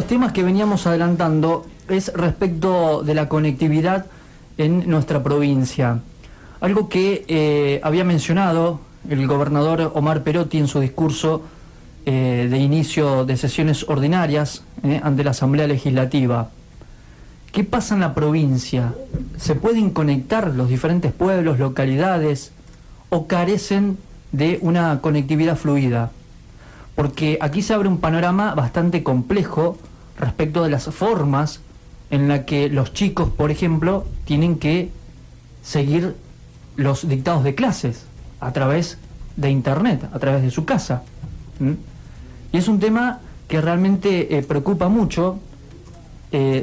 los temas que veníamos adelantando es respecto de la conectividad en nuestra provincia. Algo que había mencionado el gobernador Omar Perotti en su discurso de inicio de sesiones ordinarias ante la Asamblea Legislativa. ¿Qué pasa en la provincia? ¿Se pueden conectar los diferentes pueblos, localidades, o carecen de una conectividad fluida? Porque aquí se abre un panorama bastante complejo respecto de las formas en las que los chicos, por ejemplo, tienen que seguir los dictados de clases a través de internet, a través de su casa. Y es un tema que realmente preocupa mucho,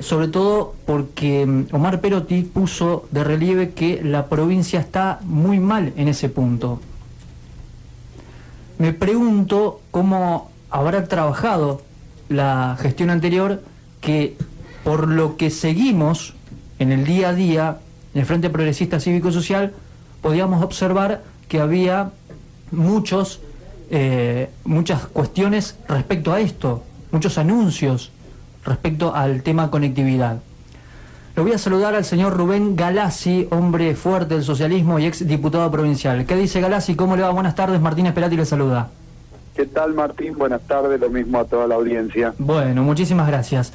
sobre todo porque Omar Perotti puso de relieve que la provincia está muy mal en ese punto. Me pregunto cómo habrá trabajado la gestión anterior, que por lo que seguimos en el día a día en el Frente Progresista Cívico Social, podíamos observar que había muchas cuestiones respecto a esto, muchos anuncios respecto al tema conectividad. Le voy a saludar al señor Rubén Galassi, hombre fuerte del socialismo y ex diputado provincial. ¿Qué dice Galassi? ¿Cómo le va? Buenas tardes, Martín Esperati le saluda. ¿Qué tal, Martín? Buenas tardes, lo mismo a toda la audiencia. Bueno, muchísimas gracias.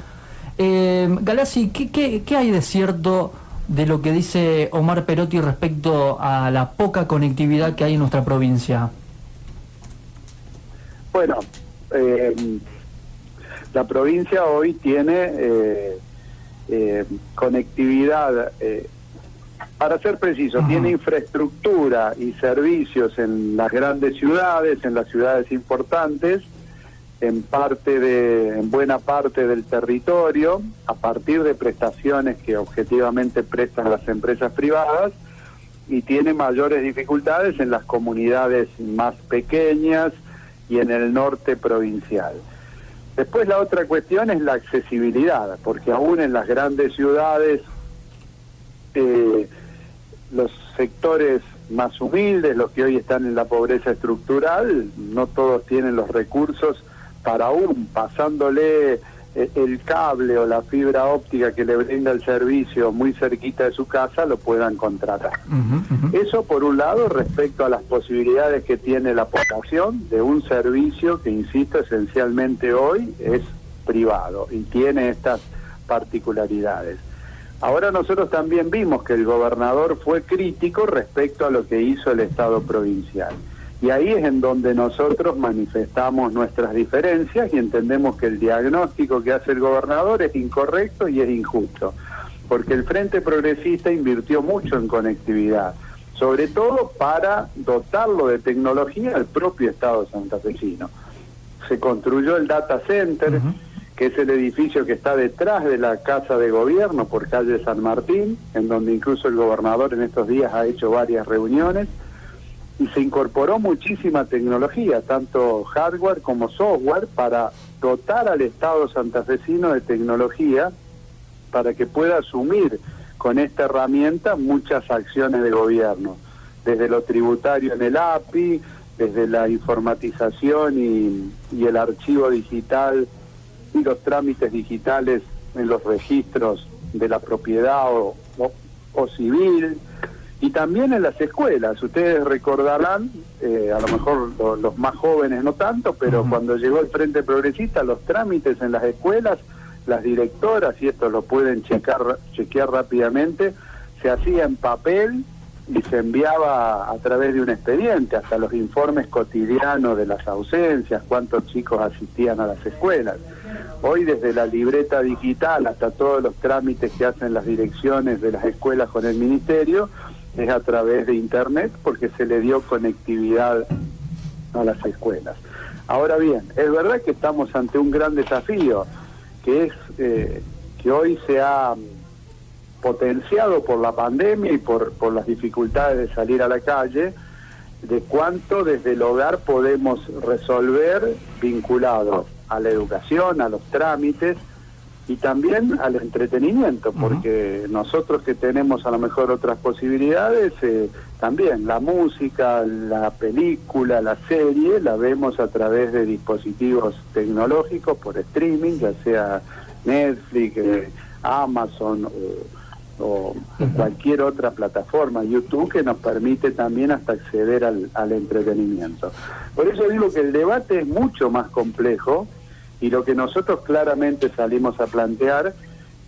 Galassi, ¿qué hay de cierto de lo que dice Omar Perotti respecto a la poca conectividad que hay en nuestra provincia? Bueno, la provincia hoy tiene conectividad, para ser preciso, tiene infraestructura y servicios en las grandes ciudades, en las ciudades importantes, en buena parte del territorio, a partir de prestaciones que objetivamente prestan las empresas privadas, y tiene mayores dificultades en las comunidades más pequeñas y en el norte provincial. Después la otra cuestión es la accesibilidad, porque aún en las grandes ciudades los sectores más humildes, los que hoy están en la pobreza estructural, no todos tienen los recursos para aún pasándole el cable o la fibra óptica que le brinda el servicio muy cerquita de su casa, lo puedan contratar. Eso por un lado respecto a las posibilidades que tiene la población de un servicio que, insisto, esencialmente hoy es privado y tiene estas particularidades. Ahora nosotros también vimos que el gobernador fue crítico respecto a lo que hizo el Estado provincial. Y ahí es en donde nosotros manifestamos nuestras diferencias y entendemos que el diagnóstico que hace el gobernador es incorrecto y es injusto, porque el Frente Progresista invirtió mucho en conectividad, sobre todo para dotarlo de tecnología al propio Estado santafesino. Se construyó el Data Center, que es el edificio que está detrás de la Casa de Gobierno por calle San Martín, en donde incluso el gobernador en estos días ha hecho varias reuniones, y se incorporó muchísima tecnología, tanto hardware como software, para dotar al Estado santafesino de tecnología para que pueda asumir con esta herramienta muchas acciones de gobierno, desde lo tributario en el API, desde la informatización y el archivo digital y los trámites digitales en los registros de la propiedad o civil, y también en las escuelas. Ustedes recordarán, a lo mejor los más jóvenes no tanto, pero cuando llegó el Frente Progresista, los trámites en las escuelas, las directoras, y esto lo pueden chequear rápidamente, se hacía en papel y se enviaba a través de un expediente, hasta los informes cotidianos de las ausencias, cuántos chicos asistían a las escuelas. Hoy, desde la libreta digital hasta todos los trámites que hacen las direcciones de las escuelas con el ministerio, es a través de internet, porque se le dio conectividad a las escuelas. Ahora bien, es verdad que estamos ante un gran desafío, que es que hoy se ha potenciado por la pandemia y por las dificultades de salir a la calle, de cuánto desde el hogar podemos resolver vinculado a la educación, a los trámites, y también al entretenimiento, porque nosotros que tenemos a lo mejor otras posibilidades, también la música, la película, la serie, la vemos a través de dispositivos tecnológicos por streaming, ya sea Netflix, Amazon o cualquier otra plataforma, YouTube, que nos permite también hasta acceder al entretenimiento. Por eso digo que el debate es mucho más complejo, y lo que nosotros claramente salimos a plantear,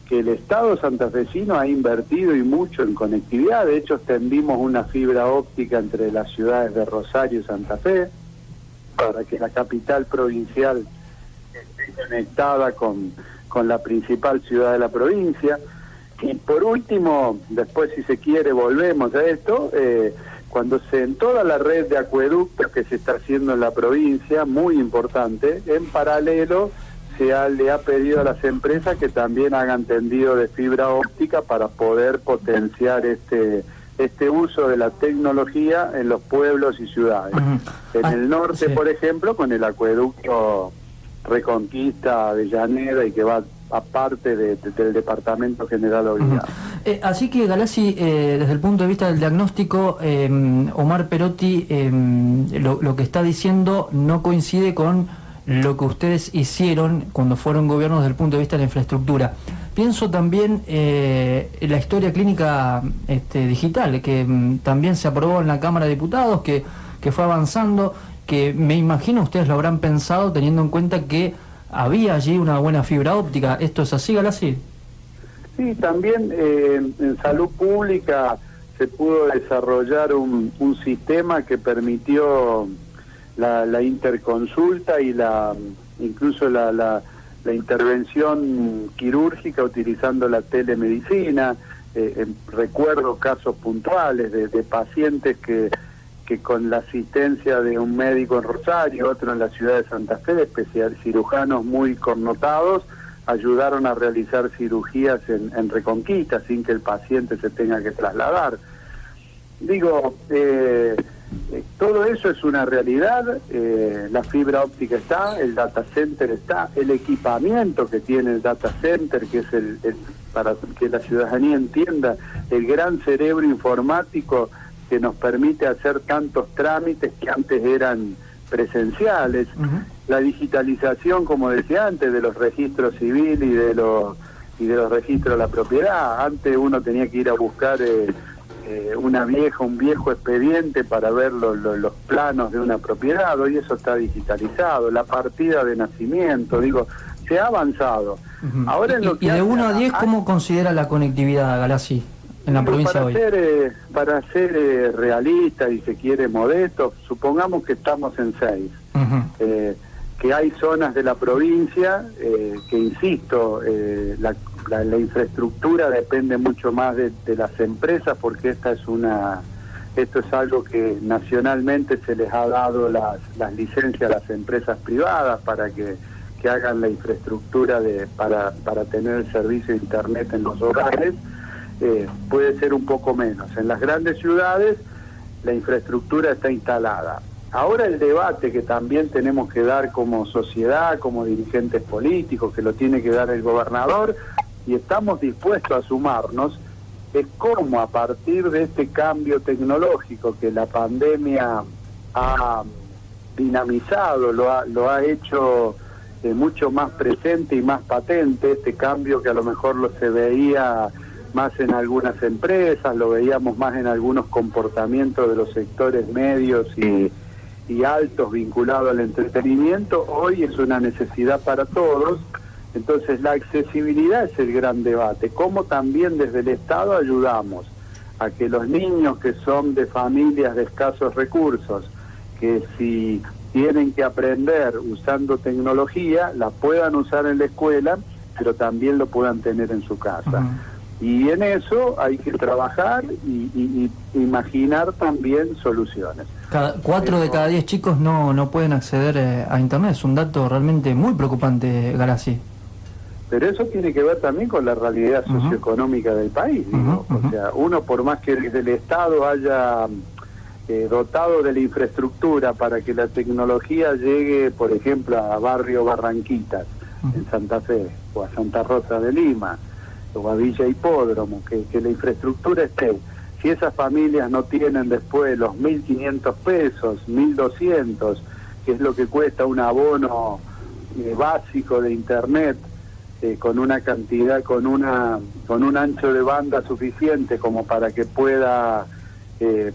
que el Estado santafesino ha invertido y mucho en conectividad. De hecho, extendimos una fibra óptica entre las ciudades de Rosario y Santa Fe, para que la capital provincial esté conectada con la principal ciudad de la provincia. Y por último, después si se quiere volvemos a esto, cuando en toda la red de acueductos que se está haciendo en la provincia, muy importante, en paralelo le ha pedido a las empresas que también hagan tendido de fibra óptica para poder potenciar este uso de la tecnología en los pueblos y ciudades. En el norte, sí, por ejemplo, con el acueducto Reconquista, Avellaneda, y que va aparte del Departamento General Obligado. Así que, Galassi, desde el punto de vista del diagnóstico, Omar Perotti lo que está diciendo no coincide con lo que ustedes hicieron cuando fueron gobiernos desde el punto de vista de la infraestructura. Pienso también en la historia clínica digital, que también se aprobó en la Cámara de Diputados, que fue avanzando, que me imagino ustedes lo habrán pensado teniendo en cuenta que había allí una buena fibra óptica. ¿Esto es así, Galassi? Sí, también en salud pública se pudo desarrollar un sistema que permitió la interconsulta y incluso la intervención quirúrgica utilizando la telemedicina. Recuerdo casos puntuales de pacientes que con la asistencia de un médico en Rosario, otro en la ciudad de Santa Fe, cirujanos muy connotados, ayudaron a realizar cirugías en Reconquista sin que el paciente se tenga que trasladar. Digo, todo eso es una realidad. La fibra óptica está, el data center está, el equipamiento que tiene el data center, que es para que la ciudadanía entienda, el gran cerebro informático que nos permite hacer tantos trámites que antes eran presenciales. La digitalización, como decía antes, de los registros civiles y de los registros de la propiedad. Antes uno tenía que ir a buscar un viejo expediente para ver los planos de una propiedad. Hoy eso está digitalizado. La partida de nacimiento, digo, se ha avanzado. Ahora en y de 1 a 10, ¿cómo considera la conectividad, Galassi, en la provincia hoy? Para ser realista y se quiere modesto, supongamos que estamos en 6. Que hay zonas de la provincia que, insisto, la infraestructura depende mucho más de las empresas, porque esto es algo que nacionalmente se les ha dado las licencias a las empresas privadas para que hagan la infraestructura para tener el servicio de internet en los hogares. Puede ser un poco menos. En las grandes ciudades la infraestructura está instalada. Ahora el debate que también tenemos que dar como sociedad, como dirigentes políticos, que lo tiene que dar el gobernador, y estamos dispuestos a sumarnos, es cómo a partir de este cambio tecnológico que la pandemia ha dinamizado, lo ha hecho mucho más presente y más patente, este cambio que a lo mejor se veía más en algunas empresas, lo veíamos más en algunos comportamientos de los sectores medios y altos vinculados al entretenimiento. Hoy es una necesidad para todos. Entonces la accesibilidad es el gran debate. Cómo también desde el Estado ayudamos a que los niños que son de familias de escasos recursos, que si tienen que aprender usando tecnología, la puedan usar en la escuela, pero también lo puedan tener en su casa. Y en eso hay que trabajar y imaginar también soluciones. 4 de cada 10 chicos no pueden acceder a Internet. Es un dato realmente muy preocupante, Galassi. Pero eso tiene que ver también con la realidad socioeconómica del país, digo. O sea, uno, por más que desde el Estado haya dotado de la infraestructura para que la tecnología llegue, por ejemplo, a barrio Barranquitas, en Santa Fe, o a Santa Rosa de Lima, o a Villa Hipódromo, que la infraestructura esté. Si esas familias no tienen después los 1.500 pesos, 1.200, que es lo que cuesta un abono básico de internet, con una cantidad, con un ancho de banda suficiente como para que pueda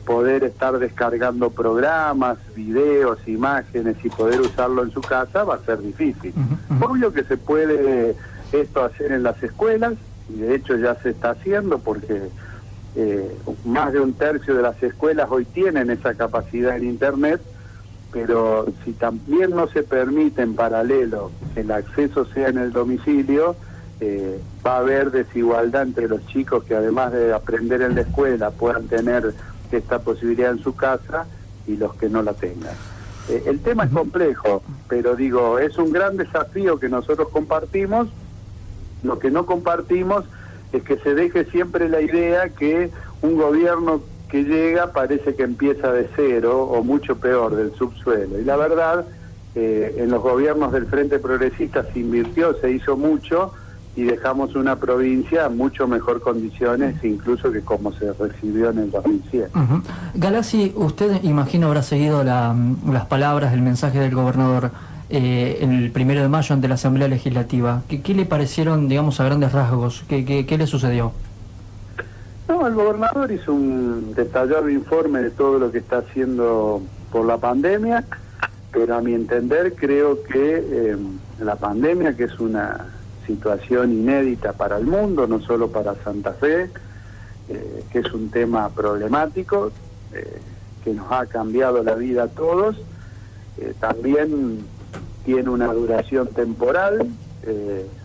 poder estar descargando programas, videos, imágenes y poder usarlo en su casa, va a ser difícil. Obvio que se puede esto hacer en las escuelas, y de hecho ya se está haciendo porque más de un tercio de las escuelas hoy tienen esa capacidad en internet, pero si también no se permite en paralelo que el acceso sea en el domicilio, va a haber desigualdad entre los chicos que además de aprender en la escuela puedan tener esta posibilidad en su casa y los que no la tengan. El tema es complejo, pero digo, es un gran desafío que nosotros compartimos. Lo que no compartimos es que se deje siempre la idea que un gobierno que llega parece que empieza de cero o mucho peor, del subsuelo. Y la verdad, en los gobiernos del Frente Progresista se invirtió, se hizo mucho y dejamos una provincia en mucho mejor condiciones incluso que como se recibió en el 2007. Galassi, usted imagino habrá seguido las palabras, el mensaje del gobernador el 1 de mayo ante la Asamblea Legislativa. ¿Qué le parecieron, digamos, a grandes rasgos? ¿Qué le sucedió? No, el gobernador hizo un detallado informe de todo lo que está haciendo por la pandemia, pero a mi entender creo que la pandemia, que es una situación inédita para el mundo, no solo para Santa Fe, que es un tema problemático, que nos ha cambiado la vida a todos, también tiene una duración temporal.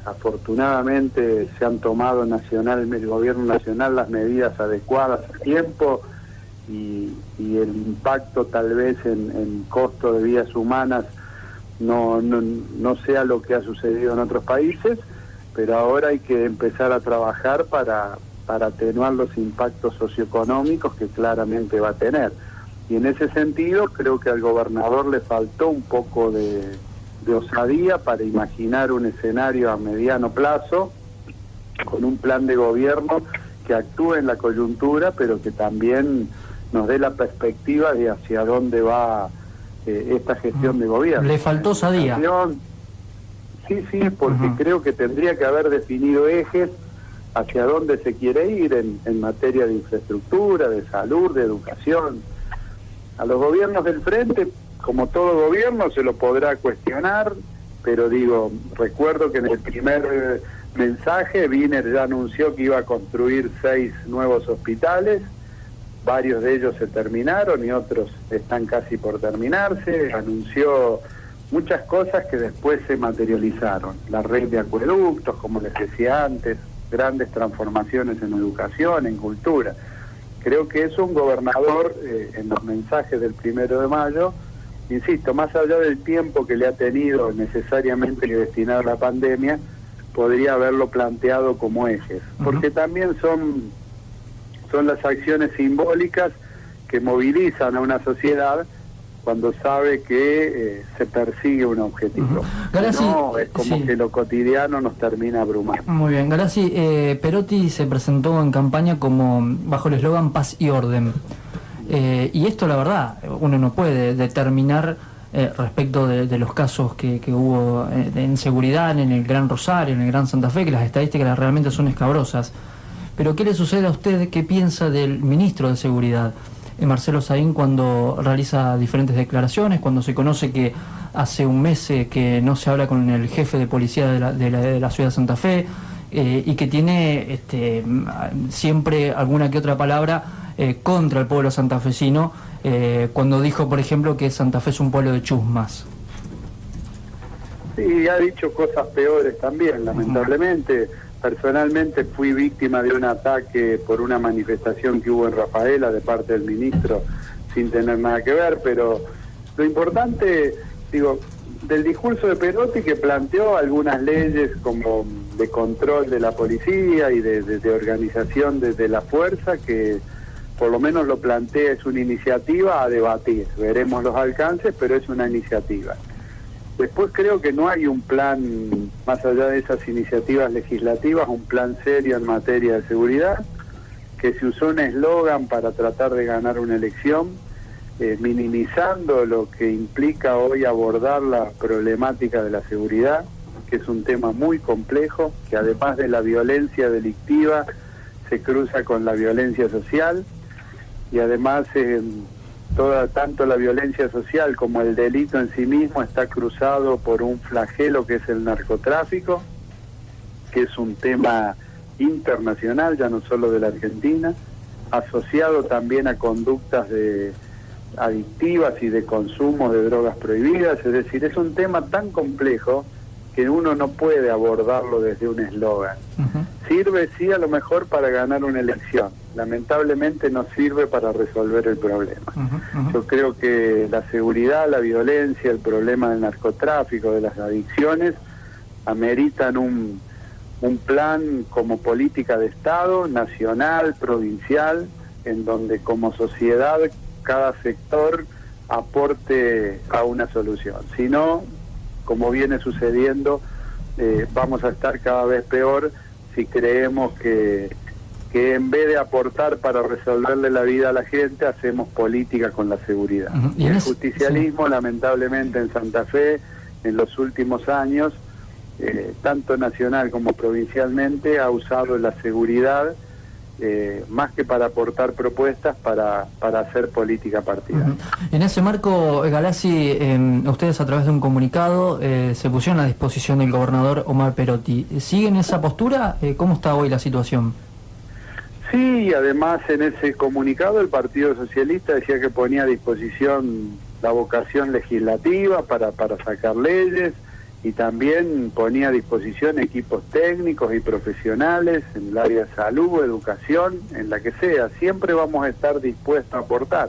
Afortunadamente se han tomado el gobierno nacional las medidas adecuadas a tiempo y el impacto tal vez en costo de vidas humanas no sea lo que ha sucedido en otros países, pero ahora hay que empezar a trabajar para atenuar los impactos socioeconómicos que claramente va a tener. Y en ese sentido creo que al gobernador le faltó un poco de osadía para imaginar un escenario a mediano plazo con un plan de gobierno que actúe en la coyuntura, pero que también nos dé la perspectiva de hacia dónde va esta gestión de gobierno. ¿Le faltó osadía? Sí, porque creo que tendría que haber definido ejes hacia dónde se quiere ir en materia de infraestructura, de salud, de educación. A los gobiernos del frente, como todo gobierno, se lo podrá cuestionar, pero digo, recuerdo que en el primer mensaje Wiener ya anunció que iba a construir 6 nuevos hospitales, varios de ellos se terminaron y otros están casi por terminarse, anunció muchas cosas que después se materializaron, la red de acueductos, como les decía antes, grandes transformaciones en educación, en cultura. Creo que es un gobernador, en los mensajes del 1 de mayo, insisto, más allá del tiempo que le ha tenido necesariamente que destinar a la pandemia, podría haberlo planteado como ejes, porque también son las acciones simbólicas que movilizan a una sociedad cuando sabe que se persigue un objetivo. Galassi, no, es como que lo cotidiano nos termina abrumando. Muy bien, Galassi, Perotti se presentó en campaña como bajo el eslogan Paz y Orden. Y esto, la verdad, uno no puede determinar respecto de los casos que hubo de inseguridad en el Gran Rosario, en el Gran Santa Fe, que las estadísticas realmente son escabrosas. Pero ¿qué le sucede a usted? ¿Qué piensa del ministro de Seguridad, Marcelo Saín, cuando realiza diferentes declaraciones, cuando se conoce que hace un mes que no se habla con el jefe de policía de la ciudad de Santa Fe, y que tiene siempre alguna que otra palabra contra el pueblo santafesino, cuando dijo, por ejemplo, que Santa Fe es un pueblo de chusmas? Sí, ha dicho cosas peores también, lamentablemente. Personalmente fui víctima de un ataque por una manifestación que hubo en Rafaela de parte del ministro, sin tener nada que ver, pero lo importante, digo, del discurso de Perotti, que planteó algunas leyes como de control de la policía y de organización de la fuerza, que por lo menos lo plantea, es una iniciativa a debatir, veremos los alcances, pero es una iniciativa. Después creo que no hay un plan, más allá de esas iniciativas legislativas, un plan serio en materia de seguridad, que se usó un eslogan para tratar de ganar una elección, minimizando lo que implica hoy abordar la problemática de la seguridad, que es un tema muy complejo, que además de la violencia delictiva se cruza con la violencia social, y además tanto la violencia social como el delito en sí mismo está cruzado por un flagelo que es el narcotráfico, que es un tema internacional, ya no solo de la Argentina, asociado también a conductas adictivas y de consumo de drogas prohibidas. Es decir, es un tema tan complejo que uno no puede abordarlo desde un eslogan. Sirve sí a lo mejor para ganar una elección, lamentablemente no sirve para resolver el problema. Yo creo que la seguridad, la violencia, el problema del narcotráfico, de las adicciones, ameritan un plan como política de Estado, nacional, provincial, en donde como sociedad cada sector aporte a una solución. Si no, como viene sucediendo, vamos a estar cada vez peor si creemos que en vez de aportar para resolverle la vida a la gente, hacemos política con la seguridad. Y el justicialismo, lamentablemente, en Santa Fe, en los últimos años, tanto nacional como provincialmente, ha usado la seguridad más que para aportar propuestas, para hacer política partidaria. En ese marco, Galassi, ustedes a través de un comunicado se pusieron a disposición del gobernador Omar Perotti. ¿Siguen esa postura? ¿Cómo está hoy la situación? Sí, y además en ese comunicado el Partido Socialista decía que ponía a disposición la vocación legislativa para sacar leyes, y también ponía a disposición equipos técnicos y profesionales en el área de salud, educación, en la que sea. Siempre vamos a estar dispuestos a aportar.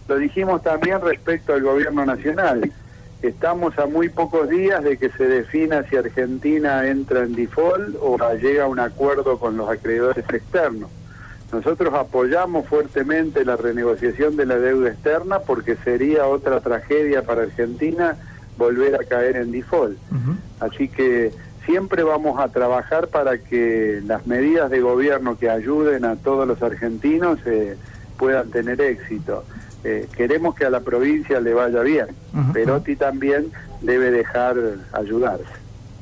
Lo dijimos también respecto al gobierno nacional. Estamos a muy pocos días de que se defina si Argentina entra en default o llega a un acuerdo con los acreedores externos. Nosotros apoyamos fuertemente la renegociación de la deuda externa porque sería otra tragedia para Argentina volver a caer en default. Así que siempre vamos a trabajar para que las medidas de gobierno que ayuden a todos los argentinos puedan tener éxito. Queremos que a la provincia le vaya bien. Perotti también debe dejar ayudarse.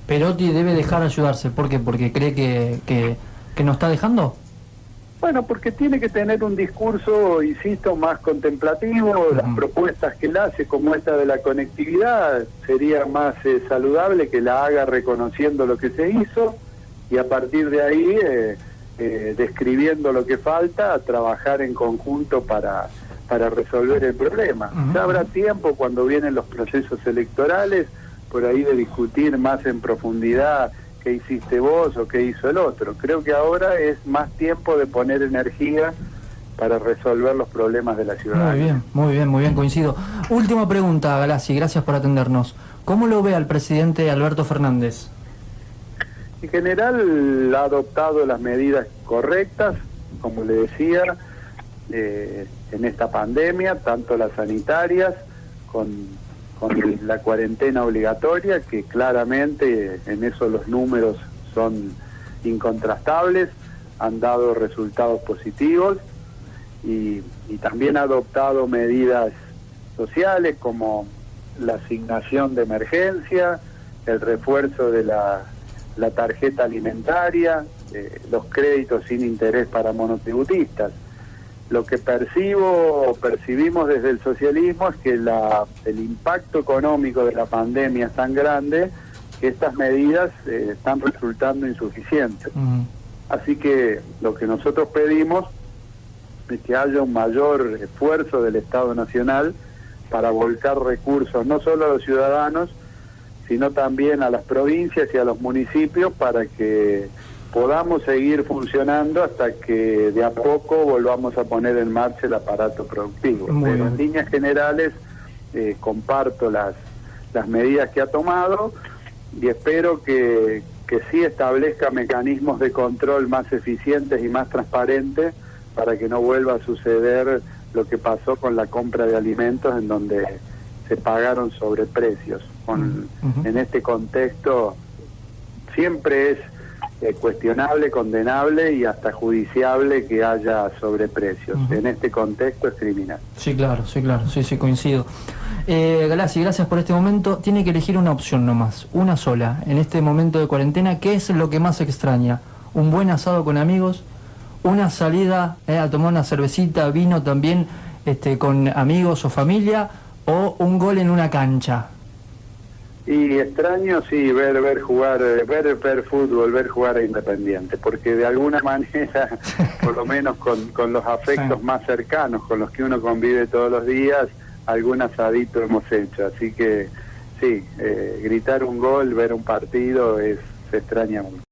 Perotti debe dejar ayudarse. ¿Por qué? ¿Porque cree que no está dejando? Bueno, porque tiene que tener un discurso, insisto, más contemplativo. Las propuestas que él hace, como esta de la conectividad, sería más saludable que la haga reconociendo lo que se hizo y a partir de ahí, describiendo lo que falta, a trabajar en conjunto para resolver el problema. Ya habrá tiempo, cuando vienen los procesos electorales, por ahí de discutir más en profundidad qué hiciste vos o qué hizo el otro. Creo que ahora es más tiempo de poner energía para resolver los problemas de la ciudadanía. Muy bien, coincido. Última pregunta, Galassi, gracias por atendernos. ¿Cómo lo ve al presidente Alberto Fernández? En general ha adoptado las medidas correctas, como le decía, en esta pandemia, tanto las sanitarias, con la cuarentena obligatoria, que claramente en eso los números son incontrastables, han dado resultados positivos, y también ha adoptado medidas sociales como la asignación de emergencia, el refuerzo de la tarjeta alimentaria, los créditos sin interés para monotributistas. Lo que percibimos desde el socialismo es que el impacto económico de la pandemia es tan grande que estas medidas están resultando insuficientes. Así que lo que nosotros pedimos es que haya un mayor esfuerzo del Estado Nacional para volcar recursos no solo a los ciudadanos, sino también a las provincias y a los municipios, para que podamos seguir funcionando hasta que de a poco volvamos a poner en marcha el aparato productivo. Pero en líneas generales comparto las medidas que ha tomado y espero que sí establezca mecanismos de control más eficientes y más transparentes para que no vuelva a suceder lo que pasó con la compra de alimentos, en donde se pagaron sobreprecios. En este contexto siempre es cuestionable, condenable y hasta judiciable que haya sobreprecios. En este contexto es criminal. Sí, claro, sí, coincido. Galassi, gracias por este momento. Tiene que elegir una opción nomás, una sola. En este momento de cuarentena, ¿qué es lo que más extraña? ¿Un buen asado con amigos? ¿Una salida a tomar una cervecita, vino también con amigos o familia? ¿O un gol en una cancha? Y extraño, sí, ver jugar, ver fútbol, ver jugar a Independiente, porque de alguna manera, por lo menos con los afectos más cercanos, con los que uno convive todos los días, algún asadito hemos hecho. Así que sí, gritar un gol, ver un partido, se extraña mucho.